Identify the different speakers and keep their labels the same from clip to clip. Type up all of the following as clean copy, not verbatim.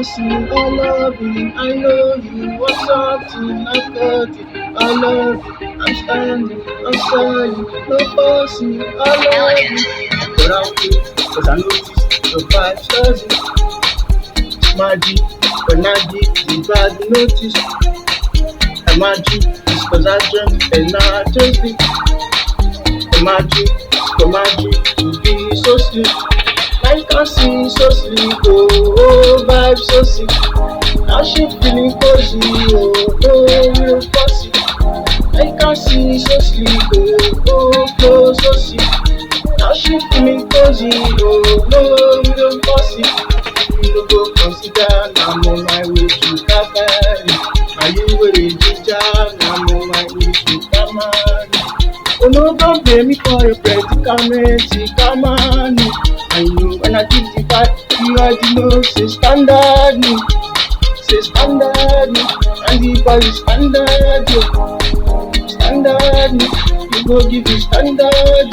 Speaker 1: fussing, I love you, I know you want something, I got it, I love you, I'm standing, I'm selling, no fussing, I love you. But I'm okay, cause I noticed your vibes doesn't magic, when I get the bad notice, I'm magic, it's cause I dreamt and now I just did. Magic, the magic to be so sweet. I can see so sleep, oh, vibe so sick. Now she feeling cozy, oh, real fussy. I can see so sleep, oh, flow so sick. Now she feeling cozy, oh, no, real fussy. You no go consider, I'm on my way to Calvary. Are you ready, ginger? I'm on my way to Calvary. Oh no, don't blame me for your predicament, come on. I know when I give the vibe, you already know, say standard, say standard, and the boy is standard, standard, you go give you standard,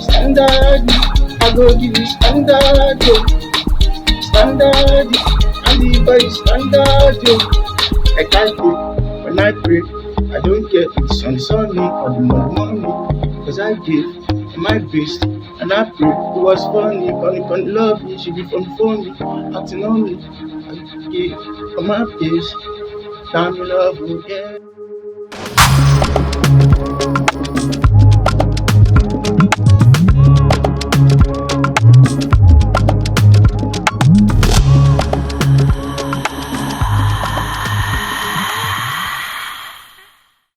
Speaker 1: standard, I go give you standard, standard, and the boy is standard, I can't do when I pray. I don't care if it's on Sunday or the money, cause I give my best and I pray. It was funny, can love me, she be from phony, acting on me. I give for my best, Dammyluv, yeah.